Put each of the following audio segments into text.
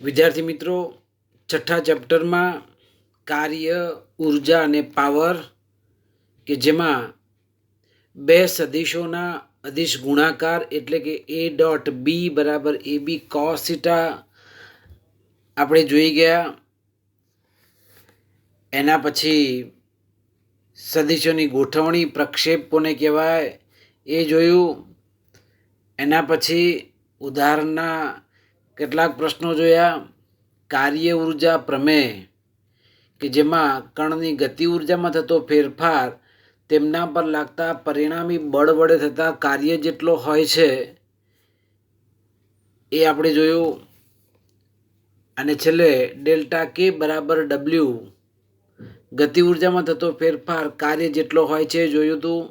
વિદ્યાર્થી મિત્રો, છઠ્ઠા ચેપ્ટરમાં કાર્ય, ઉર્જા અને પાવર કે જેમાં બે સદિશોના અદિશ ગુણાકાર એટલે કે એ ડોટ બી બરાબર એ બી કોસ થીટા આપણે જોઈ ગયા. એના પછી સદિશોની ગોઠવણી પ્રક્ષેપ કોને કહેવાય એ જોયું. એના પછી ઉદાહરણના કેટલાક પ્રશ્નો જોયા. કાર્ય ઉર્જા પ્રમેય કે જેમાં કણની ગતિ ઉર્જામાં થતો ફેરફાર તેમના પર લાગતા પરિણામી બળ વડે થતા કાર્ય જેટલો હોય છે એ આપણે જોયું. અને છેલ્લે ડેલ્ટા કે બરાબર ડબલ્યુ ગતિ ઉર્જામાં થતો ફેરફાર કાર્ય જેટલો હોય છે જોયું હતું.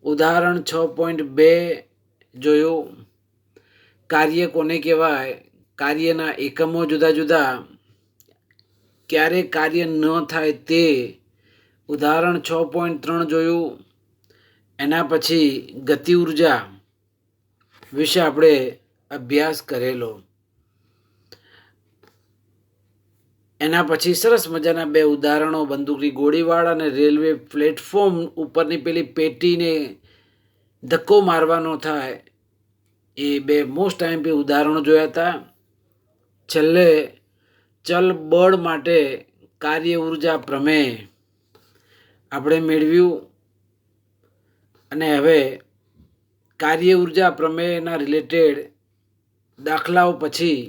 ઉદાહરણ 6.2 જોયું. કાર્ય કોને કહેવાય, કાર્યના એકમો જુદા જુદા, ક્યારે કાર્ય ન થાય તે ઉદાહરણ 6.3 જોયું. એના પછી ગતિ ઉર્જા વિશે આપણે અભ્યાસ કરેલો. એના પછી સરસ મજાના બે ઉદાહરણો, બંદૂકની ગોળીવાળ અને રેલવે પ્લેટફોર્મ ઉપરની પેલી પેટીને ધક્કો મારવાનો થાય એ બે મોસ્ટ ટાઈમ ઉદાહરણો જોયા હતા. છેલ્લે ચલ બળ માટે કાર્ય ઉર્જા પ્રમેય આપણે મેળવ્યું. અને હવે કાર્ય ઉર્જા પ્રમેયના રિલેટેડ દાખલાઓ પછી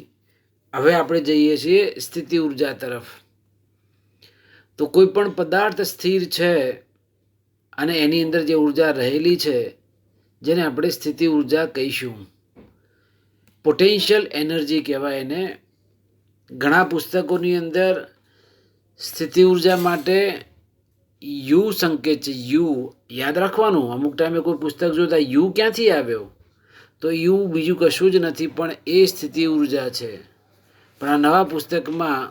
હવે આપણે જઈએ છીએ સ્થિતિ ઉર્જા તરફ. તો કોઈ પણ પદાર્થ સ્થિર છે અને એની અંદર જે ઉર્જા રહેલી છે જેને આપણે સ્થિતિ ઉર્જા કહીશું. પોટેન્શિયલ એનર્જી કહેવાય એને. ઘણા પુસ્તકોની અંદર સ્થિતિ ઉર્જા માટે યુ સંકેત છે. યુ યાદ રાખવાનું. અમુક ટાઈમે કોઈ પુસ્તક જોતા યુ ક્યાંથી આવ્યો, તો યુ બીજું કશું જ નથી પણ એ સ્થિતિ ઉર્જા છે. પણ આ નવા પુસ્તકમાં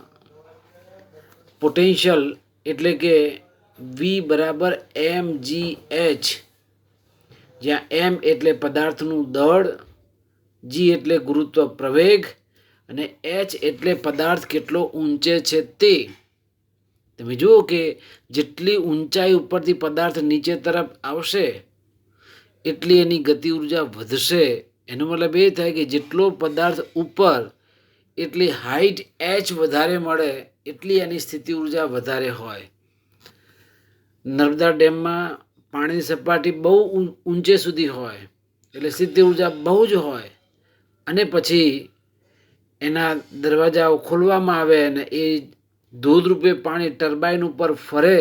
પોટેન્શિયલ એટલે કે વી બરાબર એમ જી એચ, જ્યાં એમ એટલે પદાર્થનું દળ, જી એટલે ગુરુત્વ પ્રવેગ અને એચ એટલે પદાર્થ કેટલો ઊંચે છે તે. તમે જુઓ કે જેટલી ઊંચાઈ ઉપરથી પદાર્થ નીચે તરફ આવશે એટલી એની ગતિ ઉર્જા વધશે. એનો મતલબ એ થાય કે જેટલો પદાર્થ ઉપર એટલી હાઈટ એચ વધારે મળે એટલી એની સ્થિતિ ઉર્જા વધારે હોય. નર્મદા ડેમમાં પાણીની સપાટી બહુ ઊંચે સુધી હોય એટલે સ્થિતિ ઉર્જા બહુ જ હોય. અને પછી એના દરવાજાઓ ખોલવામાં આવે અને એ ધોધ રૂપે પાણી ટર્બાઇન ઉપર ફરે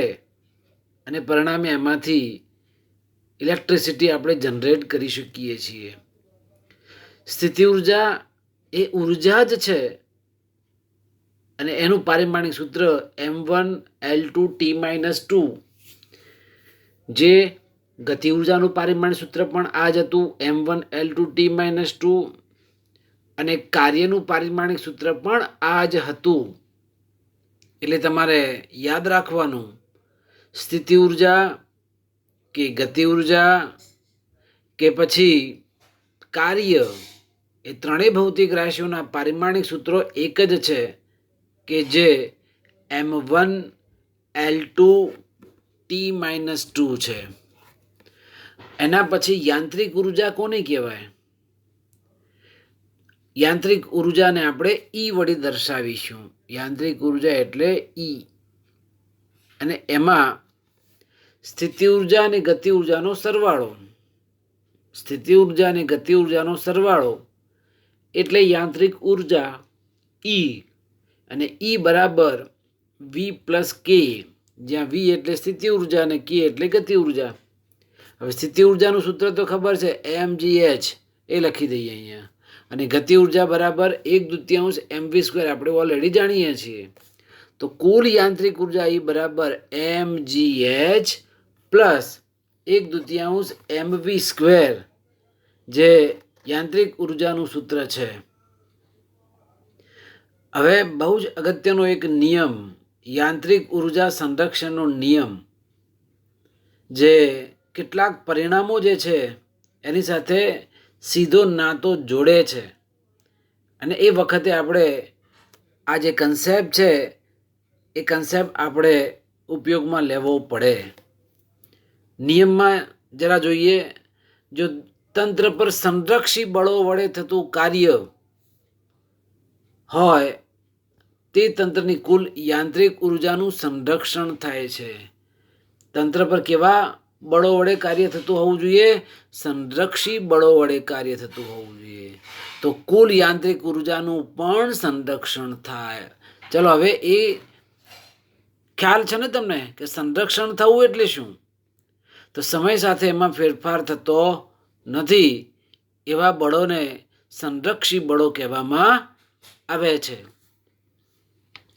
અને પરિણામે એમાંથી ઇલેક્ટ્રિસિટી આપણે જનરેટ કરી શકીએ છીએ. સ્થિતિ ઉર્જા એ ઉર્જા જ છે અને એનું પારિમાણિક સૂત્ર m1L2T-2. જે ગતિ ઉર્જાનું પારિમાણિક સૂત્ર પણ આ જ હતું, m1L2T-2, અને કાર્યનું પારિમાણિક સૂત્ર પણ આ જ હતું. એટલે તમારે યાદ રાખવાનું, સ્થિતિ ઉર્જા કે ગતિ ઉર્જા કે પછી કાર્ય એ ત્રણેય ભૌતિક રાશિઓના પારિમાણિક સૂત્રો એક જ છે કે જે m1L2T-2 છે. એના પછી યાંત્રિક ઉર્જા કોને કહેવાય? યાંત્રિક ઉર્જાને આપણે ઈ વડે દર્શાવીશું. યાંત્રિક ઉર્જા એટલે ઈ. અને એમાં સ્થિતિ ઉર્જા અને ગતિ ઉર્જાનો સરવાળો. સ્થિતિ ઉર્જા અને ગતિ ઉર્જાનો સરવાળો એટલે યાંત્રિક ઉર્જા ઈ. અને ઈ બરાબર વી પ્લસ કે, જ્યાં વી એટલે સ્થિતિ ઉર્જા અને કે એટલે ગતિ ઉર્જા. હવે સ્થિતિ ઉર્જાનું સૂત્ર તો ખબર છે, mgh એ લખી દઈએ અહીંયા. અને ગતિ ઉર્જા બરાબર 1/2 mv², આપણે ઓલરેડી જાણીએ છીએ. તો કુલ યાંત્રિક ઉર્જા એ બરાબર mgh પ્લસ 1/2 mv², જે યાંત્રિક ઉર્જાનું સૂત્ર છે. હવે બહુ જ અગત્યનો એક નિયમ, યાંત્રિક ઉર્જા સંરક્ષણનો નિયમ, જે કેટલાક પરિણામો જે છે એની સાથે સીધો નાતો જોડે છે. અને એ વખતે આપણે આ જે કન્સેપ્ટ છે એ કન્સેપ્ટ આપણે ઉપયોગમાં લેવો પડે. નિયમમાં જરા જોઈએ. જો તંત્ર પર સંરક્ષી બળો વડે થતું કાર્ય હોય તે તંત્રની કુલ યાંત્રિક ઉર્જાનું સંરક્ષણ થાય છે. તંત્ર પર કેવા બળો વડે કાર્ય થતું હોવું જોઈએ? સંરક્ષી બળો વડે કાર્ય થતું હોવું જોઈએ. તો કુલ યાંત્રિક ઉર્જાનું પણ સંરક્ષણ થાય. ચલો હવે એ ખ્યાલ છે ને તમને કે સંરક્ષણ થવું એટલે શું? તો સમય સાથે એમાં ફેરફાર થતો નથી એવા બળોને સંરક્ષી બળો કહેવામાં આવે છે.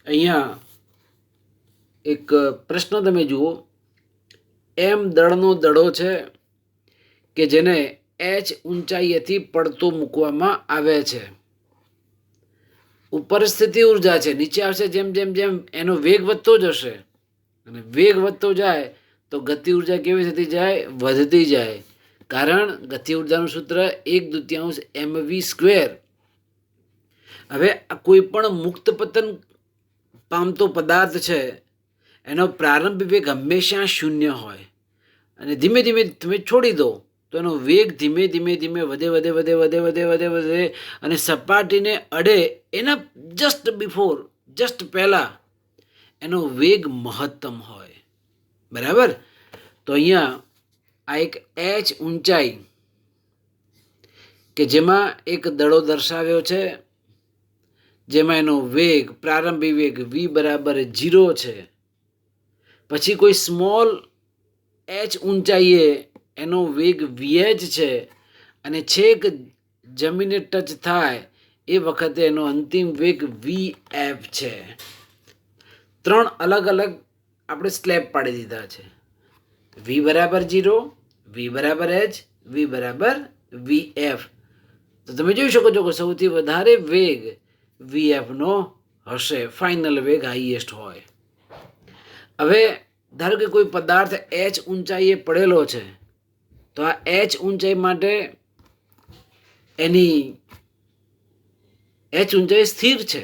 અહીંયા એક પ્રશ્ન તમે જુઓ. એમ દળનો દડો છે કે જેને h ઊંચાઈએથી પડતો મૂકવામાં આવે છે. ઉપર સ્થિતિ ઉર્જા છે, નીચે આવશે જેમ જેમ જેમ એનો વેગ વધતો જશે અને વેગ વધતો જાય તો ગતિ ઉર્જા કેવી થતી જાય? વધતી જાય. કારણ ગતિ ઉર્જાનું સૂત્ર 1/2 mv². હવે કોઈ પણ મુક્ત પતન પામતો પદાર્થ છે એનો પ્રારંભિક વેગ હંમેશા શૂન્ય હોય અને ધીમે ધીમે તમે છોડી દો તો એનો વેગ ધીમે ધીમે ધીમે વધે વધે વધે વધે વધે વધે વધે અને સપાટીને અડે એના જસ્ટ પહેલા એનો વેગ મહત્તમ હોય. બરાબર? તો અહીંયા આ એક h ઊંચાઈ કે જેમાં એક દડો દર્શાવ્યો છે જેમાં એનો વેગ પ્રારંભિક વેગ v બરાબર 0 છે. પછી કોઈ સ્મોલ h ઊંચાઈએ એનો વેગ vh છે અને છેક જમીને ટચ થાય એ વખતે એનો અંતિમ વેગ vf છે. 3 અલગ અલગ આપણે સ્લેબ પાડી દીધા છે. v બરાબર 0, v બરાબર h, v બરાબર vf. તો તમે જોઈ શકો છો કે સૌથી વધારે વેગ vf નો હશે. ફાઇનલ વેગ હાઈએસ્ટ હોય. હવે ધારો કે કોઈ પદાર્થ h ઊંચાઈએ પડેલો છે તો આ h ઊંચાઈ માટે એની h ઊંચાઈ સ્થિર છે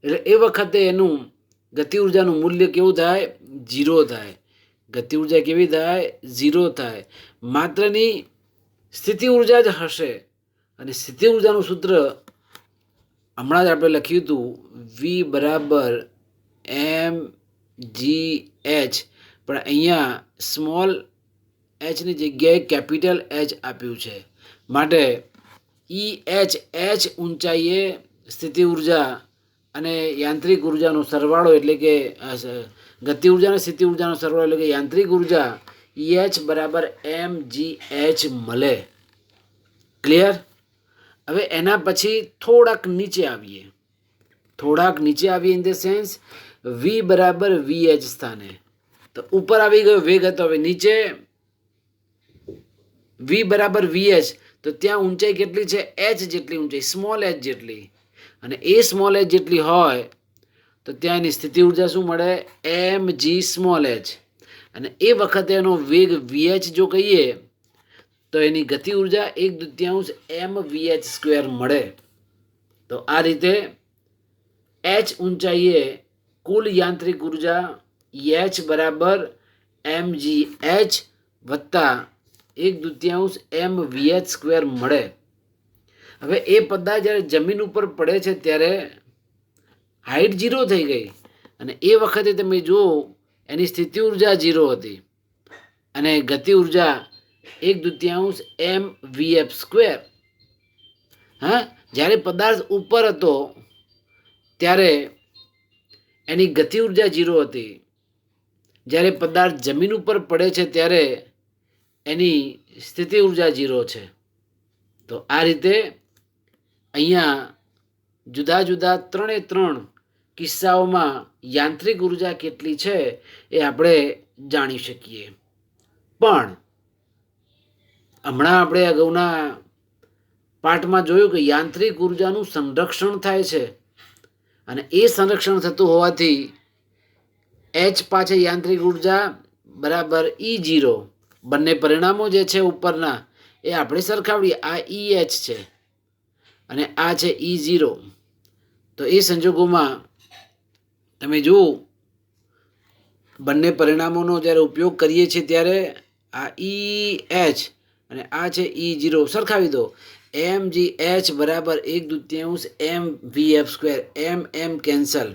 એટલે એ વખતે એનું ગતિ ઉર્જાનું મૂલ્ય કેવું થાય? 0 થાય. ગતિ ઉર્જા કેવી થાય? 0 થાય. માત્રની સ્થિતિ ઉર્જા જ હશે અને સ્થિતિ ઉર્જાનું સૂત્ર હમણાં જ આપણે લખ્યું હતું v બરાબર mgh, પણ અહીંયા સ્મોલ hની જગ્યાએ કેપિટલ h આપ્યું છે. માટે h ઊંચાઈએ સ્થિતિ ઉર્જા અને યાંત્રિક ઉર્જાનો સરવાળો એટલે કે ગતિ ઉર્જા અને સ્થિતિ ઉર્જાનો સરવાળો એટલે કે યાંત્રિક ઉર્જા EH બરાબર mgh મળે. ક્લિયર? હવે એના પછી થોડાક નીચે આવીએ ઇન ધ સેન્સ v બરાબર vh સ્થાને. તો ઉપર આવી ગયો વેગ હતો, હવે નીચે v બરાબર vh, તો ત્યાં ઊંચાઈ કેટલી છે? h જેટલી ઊંચાઈ, સ્મોલ h જેટલી. અને એ સ્મોલ h જેટલી હોય તો ત્યાં એની સ્થિતિ ઉર્જા શું મળે? mg small h. અને એ વખતે એનો વેગ vh જો કહીએ તો એની ગતિ ઉર્જા 1/2 mvh² મળે. તો આ રીતે h ઊંચાઈએ કુલ યાંત્રિક ઉર્જા h બરાબર mgh વત્તા 1/2 mvh² મળે. હવે એ પદાર્થ જ્યારે જમીન ઉપર પડે છે ત્યારે હાઇટ 0 થઈ ગઈ અને એ વખતે તમે જુઓ એની સ્થિતિ ઉર્જા 0 હતી અને ગતિ ઉર્જા 1/2 mvf². હા, જ્યારે પદાર્થ ઉપર હતો ત્યારે એની ગતિ ઉર્જા 0 હતી. જ્યારે પદાર્થ જમીન ઉપર પડે છે ત્યારે એની સ્થિતિ ઉર્જા 0 છે. તો આ રીતે અહીંયા જુદા જુદા 3 કિસ્સાઓમાં યાંત્રિક ઉર્જા કેટલી છે એ આપણે જાણી શકીએ. પણ હમણાં આપણે અગાઉના પાઠમાં જોયું કે યાંત્રિક ઉર્જાનું સંરક્ષણ થાય છે અને એ સંરક્ષણ થતું હોવાથી h પાછળ યાંત્રિક ઉર્જા બરાબર E0. બંને પરિણામો જે છે ઉપરના એ આપણે સરખાવીએ. આ EH છે અને આ છે E0. તો એ સંજોગોમાં તમે જુઓ બંને પરિણામોનો જ્યારે ઉપયોગ કરીએ છીએ ત્યારે આ ઈ એચ અને આ છે E0 સરખાવી દો. mgh બરાબર 1/2 એમ વીએફ સ્ક્વેર. એમ કેન્સલ,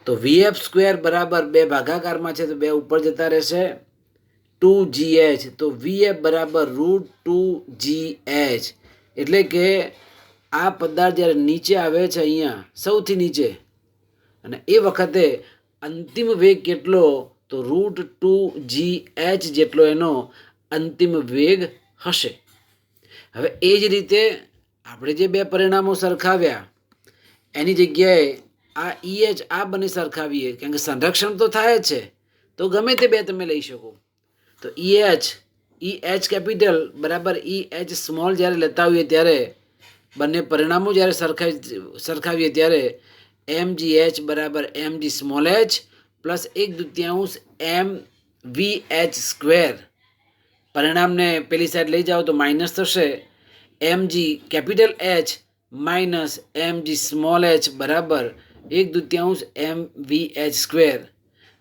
તો વીએફ સ્ક્વેર બરાબર 2 ભાગાકારમાં છે તો 2 ઉપર જતા રહેશે. 2gh, તો વીએફ બરાબર √2gh. એટલે કે આ પદાર્થ જ્યારે નીચે આવે છે અહીંયા સૌથી નીચે, અને એ વખતે અંતિમ વેગ કેટલો, તો √2gh જેટલો એનો અંતિમ વેગ હશે. હવે એ જ રીતે આપણે જે બે પરિણામો સરખાવ્યા એની જગ્યાએ આ EH આ બંને સરખાવીએ, કારણ કે સંરક્ષણ તો થાય જ છે, તો ગમે તે બે તમે લઈ શકો. તો EH કેપિટલ બરાબર EH સ્મોલ જ્યારે લેતા હોઈએ ત્યારે બંને પરિણામો જ્યારે સરખાવીએ ત્યારે mgh બરાબર mg સ્મોલ h પ્લસ 1/2 એમ વીએચ સ્ક્વેર. પરિણામને પેલી સાઈડ લઈ જાઓ તો માઇનસ થશે. mg capital H minus mg small h બરાબર 1/2 એમ વીએચ સ્ક્વેર.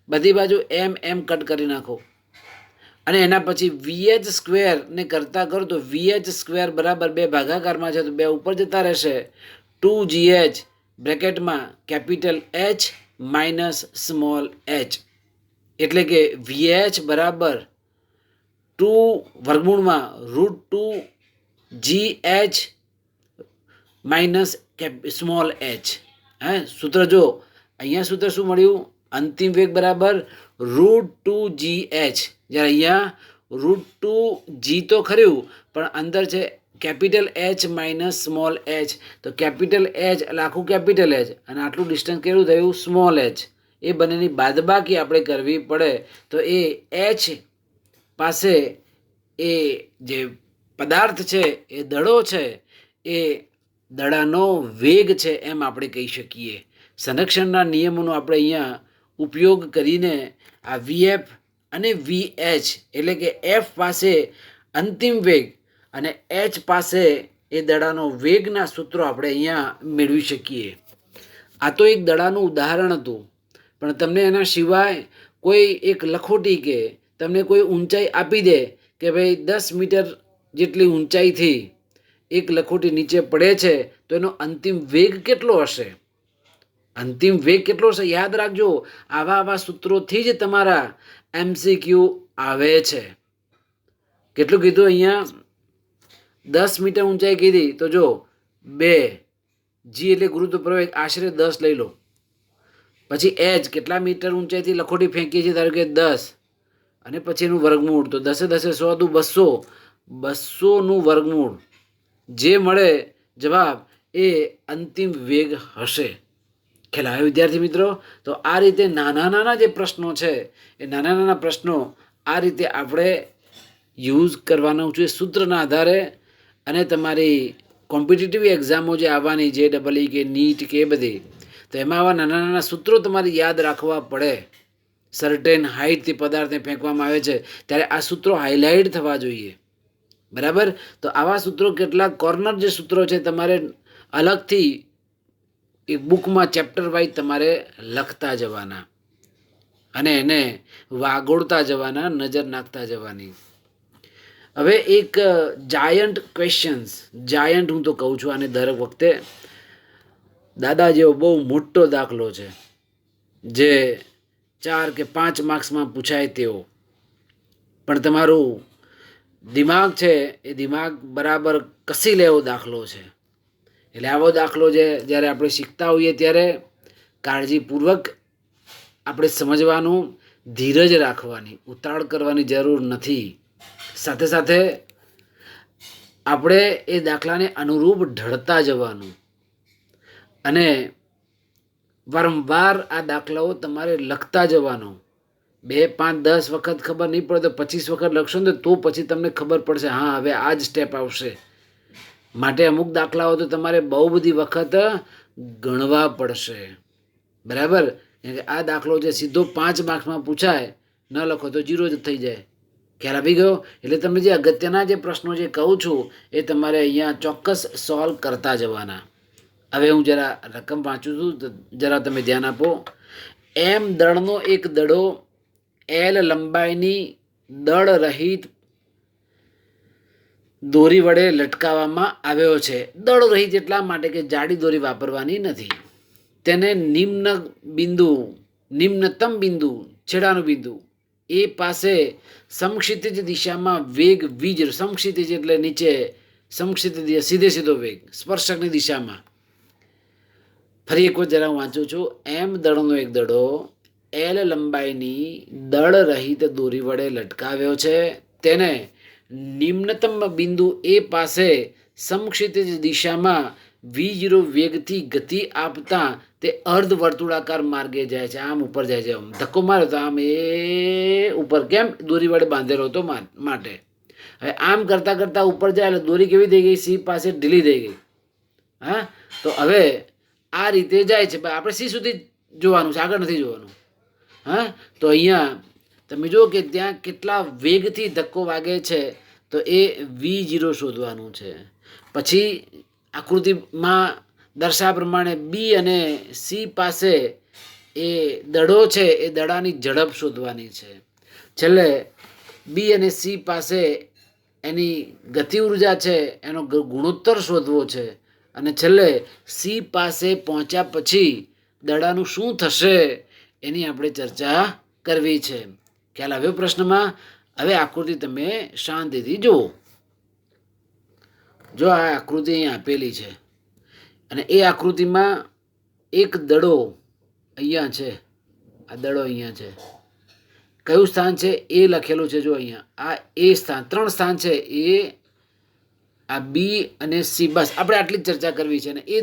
બધી બાજુ એમ કટ કરી નાખો અને એના પછી વીએચ સ્ક્વેર ને કરતા કરો તો વીએચ સ્ક્વેર બરાબર 2 ભાગાકારમાં છે તો 2 ઉપર જતા રહેશે. 2gh બ્રેકેટમાં capital H minus small h, એટલે કે વીએચ બરાબર 2 વર્ગમૂળમાં √2gh માઇનસ સ્મોલ h. સૂત્ર જો અહીંયા સૂત્ર શું મળ્યું, અંતિમ વેગ બરાબર √2gh. જ્યારે અહીંયા √2g તો ખર્યું પણ અંદર છે capital H minus small h, તો કેપિટલ H એટલે આખું કેપિટલ H અને આટલું ડિસ્ટન્સ કેટલું થયું, સ્મોલ h. એ બંનેની બાદબાકી આપણે કરવી પડે તો એ h પાસે એ જે પદાર્થ છે એ દડો છે એ દડાનો વેગ છે એમ આપણે કહી શકીએ. સંરક્ષણના નિયમોનો આપણે અહીંયા ઉપયોગ કરીને આ વીએફ અને વીએચ એટલે કે એફ પાસે અંતિમ વેગ અને એચ પાસે એ દડાનો વેગના સૂત્રો આપણે અહીંયા મેળવી શકીએ. આ તો એક દડાનું ઉદાહરણ હતું, પણ તમને એના સિવાય કોઈ એક લખોટી કે તમને કોઈ ઊંચાઈ આપી દે કે ભાઈ 10 મીટર જેટલી ઊંચાઈથી એક લખોટી નીચે પડે છે તો એનો અંતિમ વેગ કેટલો હશે, અંતિમ વેગ કેટલો હશે, યાદ રાખજો. આવા સૂત્રોથી જ તમારા MCQ આવે છે. કેટલું કીધું અહીંયા, 10 મીટર ઊંચાઈ કીધી તો જો 2 જી એટલે ગુરુત્વ પ્રવેગ આશરે 10 લઈ લો. પછી એચ કેટલા મીટર ઊંચાઈથી લખોટી ફેંકીએ છીએ, ધારો કે 10, અને પછી એનું વર્ગમૂળ, તો 10 × 10 = 100 × 200નું વર્ગમૂળ. જે મળે જવાબ એ અંતિમ વેગ હશે. ખ્યાલ આવ્યો વિદ્યાર્થી મિત્રો? તો આ રીતે નાના જે પ્રશ્નો છે એ નાના પ્રશ્નો આ રીતે આપણે યુઝ કરવાનું છે સૂત્રના આધારે. અને તમારી કોમ્પિટિટિવ એક્ઝામો જે આવવાની JEE કે નીટ કે એ બધી, તો એમાં આવા નાના સૂત્રો તમારે યાદ રાખવા પડે. સર્ટેન હાઇટથી પદાર્થને ફેંકવામાં આવે છે ત્યારે આ સૂત્રો હાઇલાઇટ થવા જોઈએ, બરાબર? તો આવા સૂત્રો કેટલાક કોર્નર જે સૂત્રો છે તમારે અલગથી એ બુકમાં ચેપ્ટર વાઇઝ તમારે લખતા જવાના અને એને વાગોળતા જવાના, નજર નાખતા જવાની. હવે એક જાયન્ટ ક્વેશ્ચન્સ, જાયન્ટ હું તો કહું છું આને દર વખતે, દાદા જેવો બહુ મોટો દાખલો છે જે 4 કે 5 માર્ક્સમાં પૂછાય તેવો, પણ તમારું દિમાગ છે એ દિમાગ બરાબર કસી લે એવો દાખલો છે. એટલે આવો દાખલો જે જ્યારે આપણે શીખતા હોઈએ ત્યારે કાળજીપૂર્વક આપણે સમજવાનું, ધીરજ રાખવાની, ઉતાવળ કરવાની જરૂર નથી. સાથે સાથે આપણે એ દાખલાને અનુરૂપ ઢળતા જવાનું અને વારંવાર આ દાખલાઓ તમારે લખતા જવાનો. 2, 5, 10 વખત ખબર નહીં પડે તો 25 વખત લખશો ને તો પછી તમને ખબર પડશે, હા હવે આ જ સ્ટેપ આવશે. માટે અમુક દાખલાઓ તો તમારે બહુ બધી વખત ગણવા પડશે, બરાબર? આ દાખલો જે સીધો 5 માર્ક્સમાં પૂછાય, ન લખો તો 0 જ થઈ જાય. ખ્યાલ આવી ગયો? એટલે તમે જે અગત્યના જે પ્રશ્નો જે કહું છું એ તમારે અહીંયા ચોક્કસ સોલ્વ કરતા જવાના. હવે હું જરા રકમ વાંચું છું તો જરા તમે ધ્યાન આપો. એમ દળનો એક દડો એલ લંબાઈની દળ રહિત દોરી વડે લટકાવવામાં આવ્યો છે. દળ રહિત એટલા માટે કે જાડી દોરી વાપરવાની નથી. તેને નિમ્નતમ બિંદુ છેડાનું બિંદુ એ પાસે સમક્ષિતિજ દિશામાં વેગ v0, સમક્ષિતિજ એટલે નીચે, સમક્ષિતિજ સીધે સીધો વેગ સ્પર્શકની દિશામાં. ફરી એક વખત જરા હું વાંચું છું. એમ દળનો એક દડો એલ લંબાઈની દળ રહિત દોરી વડે લટકાવ્યો છે. તેને નિમ્નતમ બિંદુ એ પાસે સમક્ષિતિજ દિશામાં v0 વેગથી ગતિ આપતા તે અર્ધ વર્તુળાકાર માર્ગે જાય છે. આમ ઉપર જાય છે. ધક્કો માર્યો તો આમ એ ઉપર, કેમ? દોરી વડે બાંધેલો હતો માટે. હવે આમ કરતાં કરતાં ઉપર જાય એટલે દોરી કેવી થઈ ગઈ? સી પાસે ઢીલી થઈ ગઈ. હા, તો હવે આ રીતે જાય છે. આપણે સી સુધી જોવાનું છે, આગળ નથી જોવાનું. હા, તો અહીંયા તમે જુઓ કે ત્યાં કેટલા વેગથી ધક્કો વાગે છે, તો એ v0 શોધવાનું છે. પછી આકૃતિમાં દર્શાવ્યા પ્રમાણે બી અને સી પાસે એ દડો છે, એ દડાની ઝડપ શોધવાની છે. છેલ્લે બી અને સી પાસે એની ગતિ ઉર્જા છે, એનો ગુણોત્તર શોધવો છે. અને છેલ્લે સી પાસે પહોંચ્યા પછી દડાનું શું થશે એની આપણે ચર્ચા કરવી છે. ખ્યાલ આવ્યો પ્રશ્નમાં? હવે આકૃતિ તમે શાંતિથી જુઓ. જો આ આકૃતિ અહીં આપેલી છે અને એ આકૃતિમાં એક દડો અહીંયા છે, આ દડો અહીંયા છે. કયું સ્થાન છે એ લખેલું છે. જો અહીંયા આ એ સ્થાન, 3 સ્થાન છે. એ, આ બી અને સી, બસ આપણે આટલી જ ચર્ચા કરવી છે. અને એ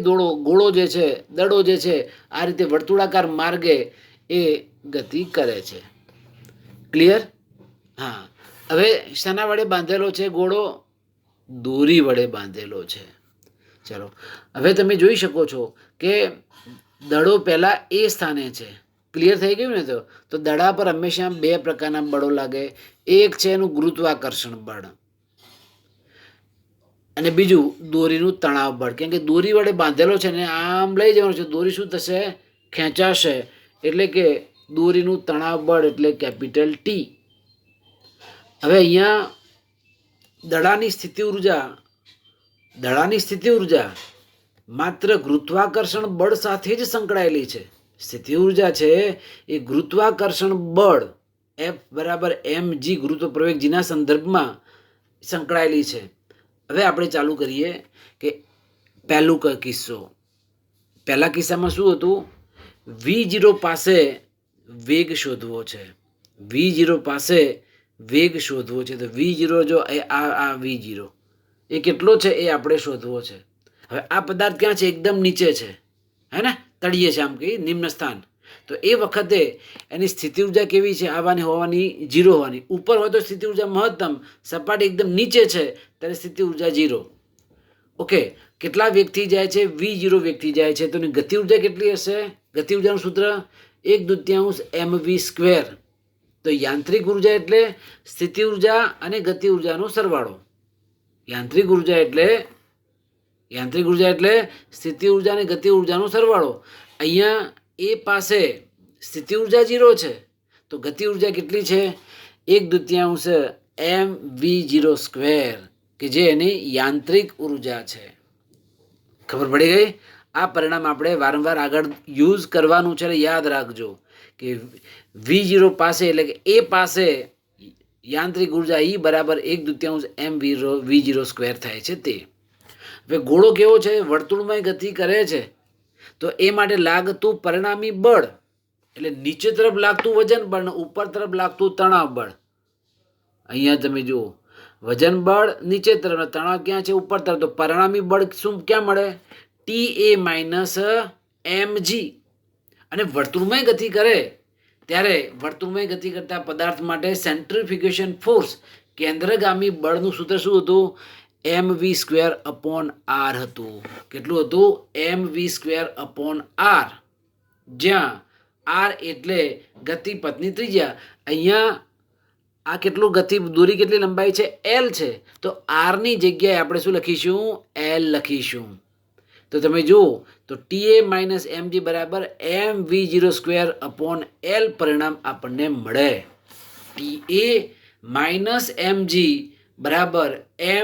ગોળો જે છે, દડો જે છે, આ રીતે વર્તુળાકાર માર્ગે એ ગતિ કરે છે. ક્લિયર? હા. હવે શાના વડે બાંધેલો છે ગોળો? દોરી વડે બાંધેલો છે. ચલો, હવે તમે જોઈ શકો છો કે દડો પહેલાં એ સ્થાને છે. ક્લિયર થઈ ગયું ને? તો દડા પર હંમેશા 2 પ્રકારના બળો લાગે. એક છે એનું ગુરુત્વાકર્ષણ બળ અને બીજું દોરીનું તણાવ બળ. કેમ કે દોરી વડે બાંધેલો છે ને આમ લઈ જવાનું છે, દોરી શું થશે? ખેંચાશે. એટલે કે દોરીનું તણાવ બળ એટલે કેપિટલ ટી. હવે અહીંયા દડાની સ્થિતિ ઉર્જા માત્ર ગુરુત્વાકર્ષણ બળ સાથે જ સંકળાયેલી છે. સ્થિતિ ઉર્જા છે એ ગુરુત્વાકર્ષણ બળ F બરાબર mg ગુરુત્વ પ્રવેગજીના સંદર્ભમાં સંકળાયેલી છે. હવે આપણે ચાલુ કરીએ કે પહેલું કિસ્સો. પહેલા કિસ્સામાં શું હતું? v0 પાસે વેગ શોધવો છે. v0 પાસે વેગ શોધવો છે. તો v0 જો આ v0 એ કેટલો છે એ આપણે શોધવો છે. હવે આ પદાર્થ ક્યાં છે? એકદમ નીચે છે, હે ને? તળિયે છે, આમ કે નિમ્ન સ્થાન. તો એ વખતે એની સ્થિતિ ઉર્જા કેવી છે? હોવાની 0 હોવાની. ઉપર હોય તો સ્થિતિ ઉર્જા મહત્તમ, સપાટી એકદમ નીચે છે ત્યારે સ્થિતિ ઉર્જા 0. ઓકે, કેટલા વેગથી જાય છે? v0 વેગથી જાય છે. તો એની ગતિ ઉર્જા કેટલી હશે? ગતિ ઉર્જાનું સૂત્ર 1/2 mv². તો યાંત્રિક ઉર્જા એટલે સ્થિતિ ઉર્જા અને ગતિ ઉર્જાનો સરવાળો. યાંત્રિક ઉર્જા એટલે સ્થિતિ ઉર્જા અને ગતિ ઉર્જાનો સરવાળો. અહીંયા એ પાસે સ્થિતિ ઉર્જા 0 છે, તો ગતિ ઉર્જા કેટલી છે? 1/2 mv02 કે જે એની યાંત્રિક ઉર્જા છે. ખબર પડી ગઈ? આ પરિણામ આપણે વારંવાર આગળ યુઝ કરવાનું છે. યાદ રાખજો કે v0 પાસે એટલે કે એ પાસે યાંત્રિક ઉર્જા E બરાબર 1/2 mv02 થાય છે તે. હવે ગોળો કેવો છે? વર્તુળમાં ગતિ કરે છે. તો એ માટે લાગતું પરિણામી બળ એટલે નીચે તરફ લાગતું વજન બળ અને ઉપર તરફ લાગતું તણાવ બળ. અહીંયા તમે જુઓ, વજન બળ નીચે તરફ, તણાવ ક્યાં છે? ઉપર તરફ. તો પરિણામી બળ શું ક્યાં મળે? Ta - mg. અને વર્તુળમાં ગતિ કરે ત્યારે વર્તુળમાં ગતિ કરતા પદાર્થ માટે સેન્ટ્રીફ્યુગેશન ફોર્સ, કેન્દ્રગામી બળનું સૂત્ર શું હતું? mv²/r હતું. કેટલું હતું? mv²/r. જ્યાં r એટલે ગતિપથની ત્રિજ્યા. અહીંયા આ કેટલું દોરી કેટલી લંબાઈ છે? L છે. તો r ની જગ્યાએ આપણે શું લખીશું? L લખીશું. તો તમે જુઓ તો TA માઇનસ mg બરાબર mv0² અપોન L પરિણામ આપણને મળે. TA માઇનસ mg બરાબર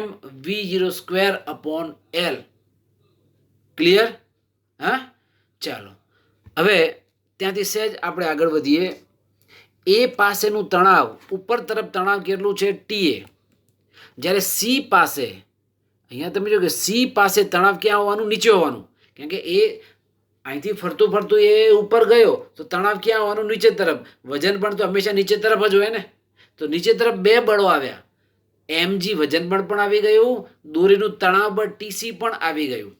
mv0² અપોન L. ક્લિયર? હા, ચાલો હવે ત્યાંથી સહેજ આપણે આગળ વધીએ. એ પાસેનું તણાવ, ઉપર તરફ તણાવ કેટલું છે? TA. જ્યારે સી પાસે, અહીંયા તમે જો કે સી પાસે તણાવ ક્યાં હોવાનું? નીચે હોવાનું. કેમ કે એ અહીંથી ફરતું ફરતું એ ઉપર ગયો તો તણાવ ક્યાં હોવાનું? નીચે તરફ. વજન પણ તો હંમેશા નીચે તરફ જ હોય ને. તો નીચે તરફ બે બળો આવ્યા. mg વજન બળ પણ આવી ગયું, દોરીનું તણાવ બળ TC પણ આવી ગયું.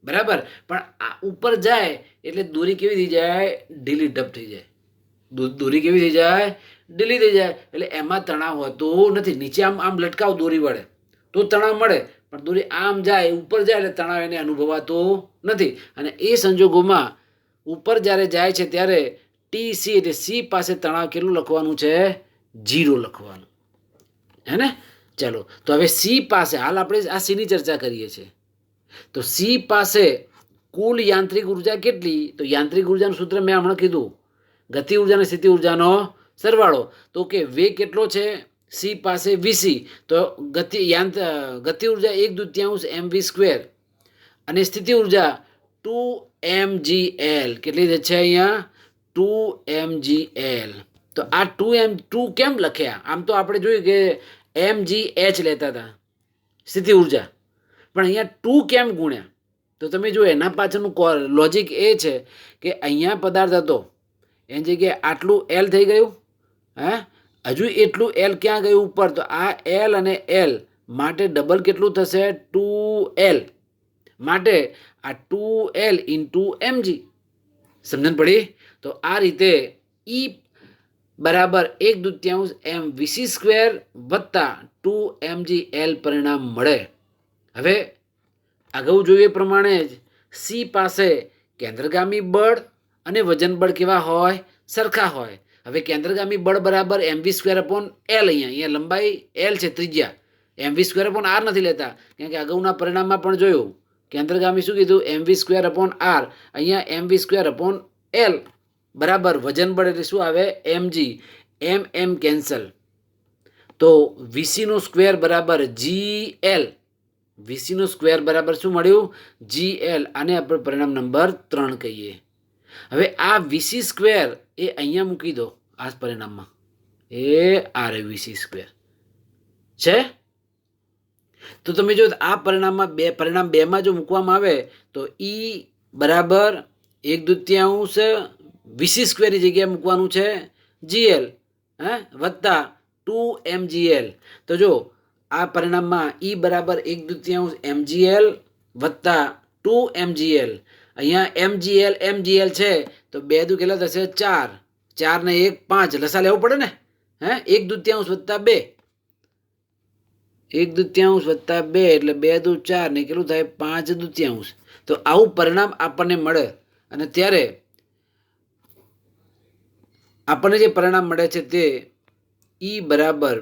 બરાબર. પણ આ ઉપર જાય એટલે દોરી કેવી થઈ જાય? ઢીલી ઢપ થઈ જાય. દોરી કેવી થઈ જાય? ઢીલી થઈ જાય. એટલે એમાં તણાવ હોતો નથી. નીચે આમ આમ લટકાવ દોરી વડે તો તણાવ મળે, પણ દોરી આમ જાય ઉપર જાય એટલે તણાવ એને અનુભવાતો નથી. અને એ સંજોગોમાં ઉપર જ્યારે જાય છે ત્યારે TC એટલે સી પાસે તણાવ કેટલું લખવાનું છે? 0 લખવાનું. હે ને? ચાલો તો હવે સી પાસે, હાલ આપણે આ સીની ચર્ચા કરીએ છીએ. તો સી પાસે કુલ યાંત્રિક ઉર્જા કેટલી? તો યાંત્રિક ઉર્જાનું સૂત્ર મેં હમણાં કીધું, ગતિ ઉર્જા અને સ્થિતિ ઉર્જાનો સરવાળો. તો કે વેગ કેટલો છે સી પાસે? VC. તો ગતિ ઉર્જા 1/2 mv² અને સ્થિતિ ઉર્જા 2mgl. કેટલી છે અહીંયા? 2mgl. તો આ 2 કેમ લખ્યા? આમ તો આપણે જોયું કે mgh લેતા હતા સ્થિતિ ઉર્જા, પણ અહીંયા 2 કેમ ગુણ્યા? તો તમે જો એના પાછળનું લોજિક એ છે કે અહીંયા પદાર્થ હતો એની જગ્યાએ આટલું L થઈ ગયું. હે, હજુ એટલું L ક્યાં ગયું? ઉપર. તો આ L અને L માટે ડબલ કેટલું થશે? 2L. માટે આ 2L ઇન્ટુ mg. સમજણ પડી? તો આ રીતે E બરાબર 1/2 mvc² વત્તા 2mgl પરિણામ મળે. હવે અગાઉ જોયું એ પ્રમાણે જ સી પાસે કેન્દ્રગામી બળ અને વજન બળ કેવા હોય? સરખા હોય. હવે કેન્દ્રગામી બળ બરાબર mv² અપોન L. અહીંયા લંબાઈ L છે, ત્રિજ્યા. mv² અપોન R નથી લેતા, કેમ કે અગાઉના પરિણામમાં પણ જોયું કેન્દ્રગામી શું કીધું? mv² upon R. અહીંયા mv² અપોન L બરાબર વજન બળ એટલે શું આવે? mg. m cancel. તો VC² બરાબર GL. VC² બરાબર શું મળ્યું? GL. આને આપણે પરિણામ નંબર 3 કહીએ. હવે આ VC² એ અહીંયા મૂકી દો આ પરિણામમાં. એ આરે VC² છે. તો તમે જો આ પરિણામમાં પરિણામ 2માં જો મૂકવામાં આવે તો E બરાબર 1/2 VC² ની જગ્યાએ મૂકવાનું છે GL. વત્તા 2mgl. તો જો આ પરિણામમાં E બરાબર 1/2 mgl વત્તા 2mgl. અહીંયા mgl છે તો 2 દુ કેટલા થશે? 4. 4 ને 1 5. લસા લેવો પડે ને. 1/2 વત્તા 2. 1/2 વત્તા 2 એટલે 2 દુ 4 ને કેટલું થાય? 5/2. તો આવું પરિણામ આપણને મળે. અને ત્યારે આપણને જે પરિણામ મળે છે તે E બરાબર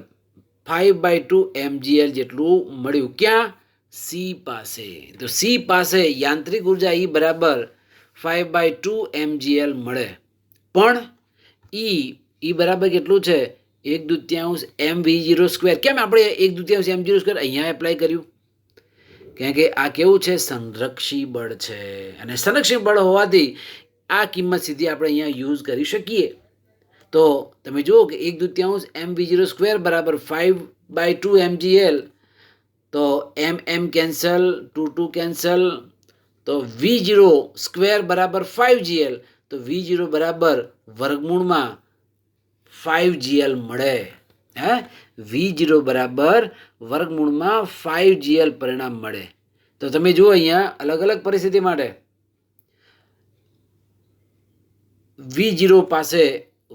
5/2 mgl જેટલું મળ્યું. ક્યાં? સી પાસે. તો સી પાસે યાંત્રિક ઉર્જા E બરાબર 5/2 mgl મળે. પણ E બરાબર કેટલું છે? 1/2 mv0². કેમ આપણે 1/2 mv0² અહીંયા એપ્લાય કર્યું? કેમ કે આ કેવું છે? સંરક્ષી બળ છે. અને સંરક્ષી બળ હોવાથી આ કિંમત સીધી આપણે અહીંયા યુઝ કરી શકીએ. તો તમે જુઓ કે 1/2 mv0² બરાબર 5/2 mgl. તો m કેન્સલ, 2 કેન્સલ. તો v0² બરાબર 5gl. તો v0 બરાબર વર્ગમૂળમાં 5gl મળે. v0 બરાબર વર્ગમૂળમાં 5gl પરિણામ મળે. તો તમે જુઓ અહીંયા અલગ અલગ પરિસ્થિતિ માટે v0 પાસે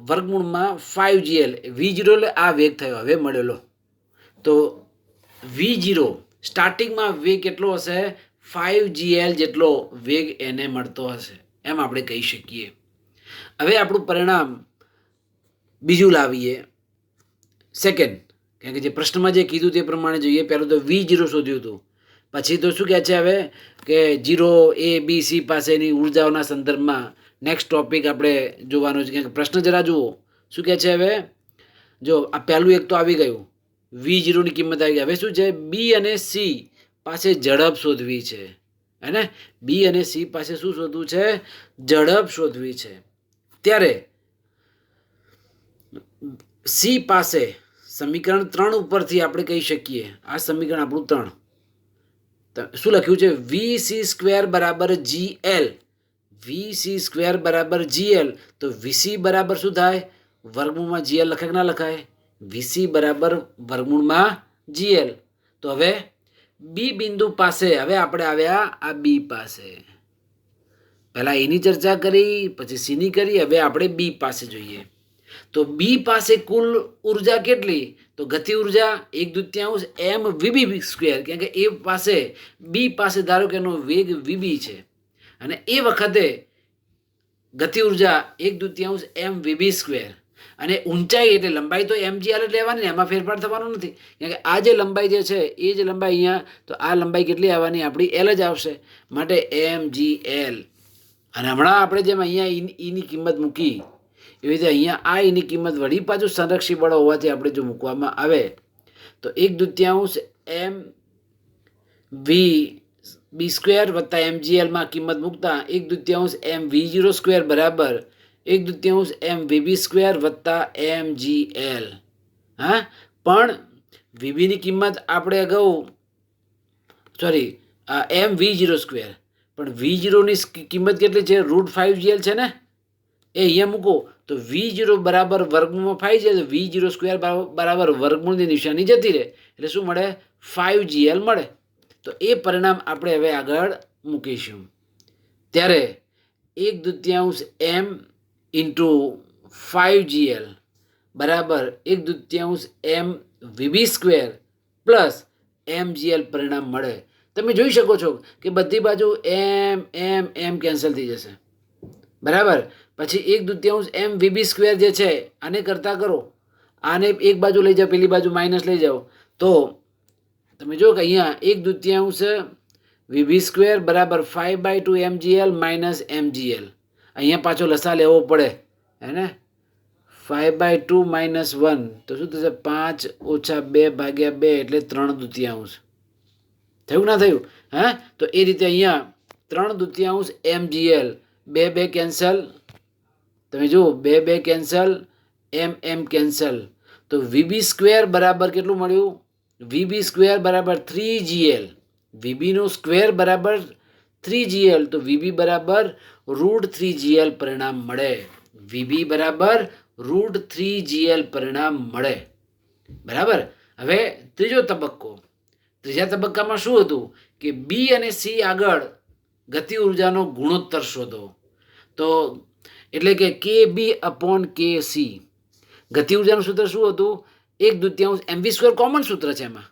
વર્ગમૂળમાં 5gl. v0 એટલે આ વેગ થયો હવે મળેલો. તો v0 સ્ટાર્ટિંગમાં વેગ કેટલો હશે? 5gl જેટલો વેગ એને મળતો હશે, એમ આપણે કહી શકીએ. હવે આપણું પરિણામ બીજું લાવીએ સેકન્ડ. કારણ કે જે પ્રશ્નમાં જે કીધું તે પ્રમાણે જોઈએ. પહેલું તો v0 શોધ્યું હતું, પછી તો શું કહે છે? હવે કે 0 A B C પાસેની ઉર્જાઓના સંદર્ભમાં નેક્સ્ટ ટોપિક આપણે જોવાનો છે. કે પ્રશ્ન જરા જુઓ શું કહે છે. હવે જો આ પહેલું એક તો આવી ગયું, V0ની કિંમત આવી ગઈ. હવે શું છે, બી અને સી પાસે ઝડપ શોધવી છે. હે ને, બી અને સી પાસે શું શોધવું છે, ઝડપ શોધવી છે. ત્યારે સી પાસે સમીકરણ 3 ઉપરથી આપણે કહી શકીએ, આ સમીકરણ આપણું 3 શું લખ્યું છે, VC² બરાબર GL. VC² બરાબર GL. તો VC બરાબર શું થાય, વર્ગમૂળમાં GL લખાય કે ના લખાય, VC બરાબર વર્ગમૂળમાં GL. તો હવે બી બિંદુ પાસે હવે આપણે આવ્યા આ બી પાસે. પહેલા એની ચર્ચા કરી, પછી સીની કરી, હવે આપણે બી પાસે જોઈએ. તો બી પાસે કુલ ઉર્જા કેટલી, તો ગતિ ઉર્જા 1/2 mvb². કારણ કે એ પાસે બી પાસે ધારો કે એનો વેગ vb છે અને એ વખતે ગતિ ઉર્જા 1/2 mvb². અને ઊંચાઈ એટલે લંબાઈ તો mgl જ લેવાની ને, એમાં ફેરફાર થવાનો નથી. કારણ કે આ જે લંબાઈ જે છે એ જ લંબાઈ અહીંયા, તો આ લંબાઈ કેટલી આવવાની, આપણી એલ જ આવશે. માટે mgl. અને હમણાં આપણે જેમ અહીંયા ઈની કિંમત મૂકી એવી રીતે અહીંયા આ એની કિંમત વળી પાછું સંરક્ષી બળ હોવાથી આપણે જો મૂકવામાં આવે તો 1/2 mvb² વત્તા mgl કિંમત મૂકતા 1/2 mv02 બરાબર 1/2 mvb² વત્તા mgl. હા, પણ vbની કિંમત આપણે અગાઉ mv02, પણ v0ની કિંમત કેટલી છે, √5gl છે ને, એ અહીંયા મૂકો તો V0 બરાબર વર્ગમૂળમાં 5 છે, તો V0² બરાબર વર્ગમૂળની નિશાની જતી રહે એટલે શું મળે, 5gl મળે. તો એ પરિણામ આપણે હવે આગળ મૂકીશું. ત્યારે 1/2 m × 5gl બરાબર 1/2 mvb² પ્લસ mgl પરિણામ મળે. તમે જોઈ શકો છો કે બધી બાજુ m કેન્સલ થઈ જશે. બરાબર, પછી 1/2 mvb² જે છે આને કરતા કરો, આને એક બાજુ લઈ જાઓ, પેલી બાજુ માઇનસ લઈ જાઓ, તો તમે જો કે અહીંયા 1/2 vb² બરાબર 5/2 mgl માઇનસ mgl. અહીંયા પાછો લસા લેવો પડે, હે ને, 5/2 માઇનસ 1 તો શું થશે, 5 - 2/2 એટલે 3/2 થયું ના થયું. હા, તો એ રીતે અહીંયા 3/2 mgl, 2 કેન્સલ, તમે જુઓ 2 કેન્સલ, m કેન્સલ, તો vb² બરાબર કેટલું મળ્યું, vb² બરાબર 3gl. vbનો સ્ક્વેર બરાબર 3gl, તો vb બરાબર √3gl પરિણામ મળે. vb બરાબર √3gl પરિણામ મળે. બરાબર. હવે ત્રીજો તબક્કો, ત્રીજા તબક્કામાં શું હતું કે બી અને સી આગળ ગતિ ઉર્જાનો ગુણોત્તર શોધો. તો એટલે કે kb/kc. ગતિ ઉર્જાનું સૂત્ર શું હતું, 1/2 mv² કોમન સૂત્ર છે એમાં.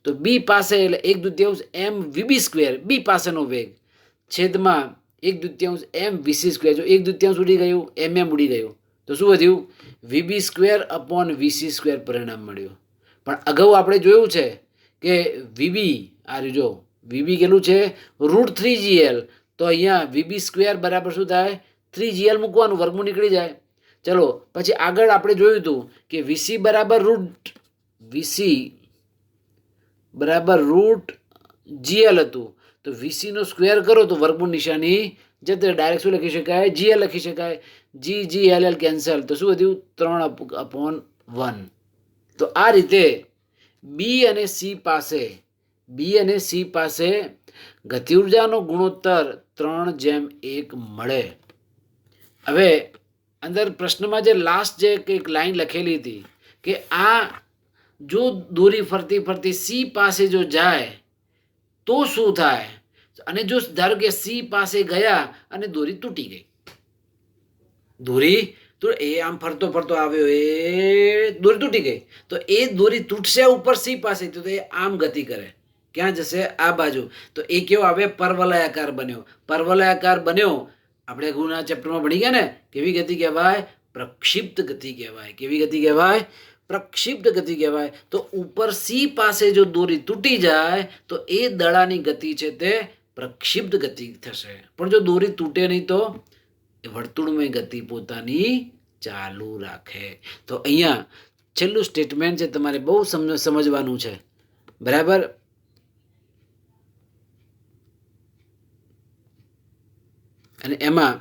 તો બી પાસે એટલે 1/2 mvb², બી પાસેનો વેગ, છેદમાં 1/2 mvc². જો 1/2 ઉડી ગયું, ઉડી ગયું, તો શું વધ્યું, vb²/vc² પરિણામ મળ્યું. પણ અગાઉ આપણે જોયું છે કે vb આ જો vb કેટલું છે, √3gl. તો અહીંયા vb² બરાબર શું થાય, 3gl મૂકવાનું, વર્ગમૂળ નીકળી જાય. ચલો પછી આગળ આપણે જોયું હતું કે vc બરાબર √gl હતું. તો vc નો સ્ક્વેર કરો તો વર્ગમૂળ નિશાની જતે ડાયરેક્ટ શું લખી શકાય, gl લખી શકાય. gll કેન્સલ, તો શું વધ્યું, 3/1. તો આ રીતે બી અને સી પાસે ગતિ ઉર્જાનો ગુણોત્તર 3:1 મળે. હવે અંદર પ્રશ્નમાં જે લાસ્ટ જે એક લાઈન લખેલી હતી કે આ જો દોરી ફરતી ફરતી સી પાસે જો જાય તો શું થાય, અને જો ધારો કે સી પાસે ગયા અને દોરી તૂટી ગઈ, દોરી તો એ આમ ફરતો ફરતો આવ્યો, એ દોરી તૂટી ગઈ, તો એ દોરી તૂટશે ઉપર સી પાસે, તો એ આમ ગતિ કરે, ક્યાં જશે, આ બાજુ. તો એ કેવો આવે, પરવલયાકાર બન્યો. પરવલયાકાર બન્યો આપણે ગુના ચેપ્ટરમાં ભણી ગયા ને, કેવી ગતિ કહેવાય, પ્રક્ષિપ્ત ગતિ કહેવાય. કેવી ગતિ કહેવાય, પ્રક્ષિપ્ત ગતિ કહેવાય. તો ઉપર સી પાસે જો દોરી તૂટી જાય તો એ દડાની ગતિ છે તે પ્રક્ષિપ્ત ગતિ થશે. પણ જો દોરી તૂટે નહીં તો એ વર્તુળમય ગતિ પોતાની ચાલુ રાખે. તો અહીંયા છેલ્લું સ્ટેટમેન્ટ છે, તમારે બહુ સમજવાનું છે. બરાબર. અને એમાં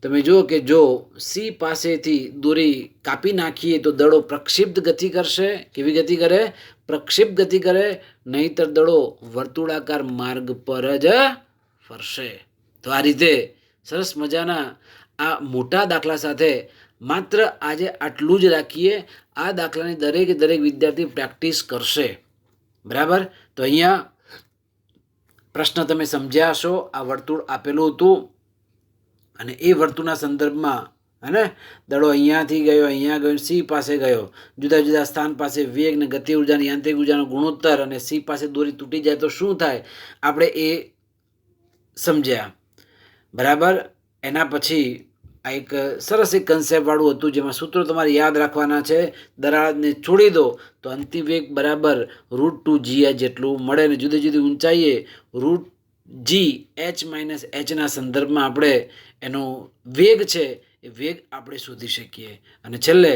તમે જુઓ કે જો સી પાસેથી દોરી કાપી નાખીએ તો દડો પ્રક્ષિપ્ત ગતિ કરશે. કેવી ગતિ કરે? પ્રક્ષિપ્ત ગતિ કરે. નહીતર દડો વર્તુળાકાર માર્ગ પર જ ફરશે. તો આ રીતે સરસ મજાના આ મોટા દાખલા સાથે માત્ર આજે આટલું જ રાખીએ. આ દાખલાની દરેક વિદ્યાર્થી પ્રેક્ટિસ કરશે. બરાબર. તો અહીંયા પ્રશ્ન તમે સમજ્યા હશો. આ વર્તુળ આપેલું હતું અને એ વર્તુળના સંદર્ભમાં હે દડો અહીંયાથી ગયો, અહીંયા ગયો, સી પાસે ગયો. જુદા જુદા સ્થાન પાસે વેગ ને ગતિ ઉર્જાની યાંત્રિક ઉર્જાનો ગુણોત્તર અને સી પાસે દોરી તૂટી જાય તો શું થાય આપણે એ સમજ્યા. બરાબર. એના પછી આ એક સરસ એક કન્સેપ્ટ વાળું હતું જેમાં સૂત્રો તમારે યાદ રાખવાના છે. દરારને છોડી દો તો અંતિમ વેગ બરાબર √2 GH જેટલું મળે. ને જુદી જુદી ઊંચાઈએ √GH-Hના સંદર્ભમાં આપણે એનો વેગ છે એ વેગ આપણે શોધી શકીએ. અને છેલ્લે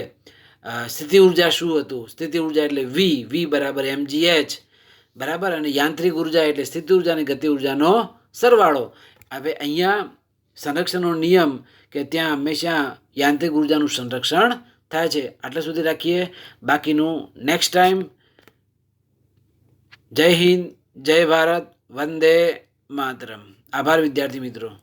સ્થિતિ ઉર્જા શું હતું? સ્થિતિ ઉર્જા એટલે V બરાબર mgh. બરાબર. અને યાંત્રિક ઉર્જા એટલે સ્થિતિ ઉર્જા અને ગતિ ઉર્જાનો સરવાળો. હવે અહીંયા સંરક્ષણનો નિયમ કે ત્યાં હંમેશા યાંત્રિક ઉર્જાનું સંરક્ષણ થાય છે. આટલા સુધી રાખીએ. બાકીનું નેક્સ્ટ ટાઈમ. જય હિન્દ, જય ભારત, વંદે માતરમ. આભાર વિદ્યાર્થી મિત્રો.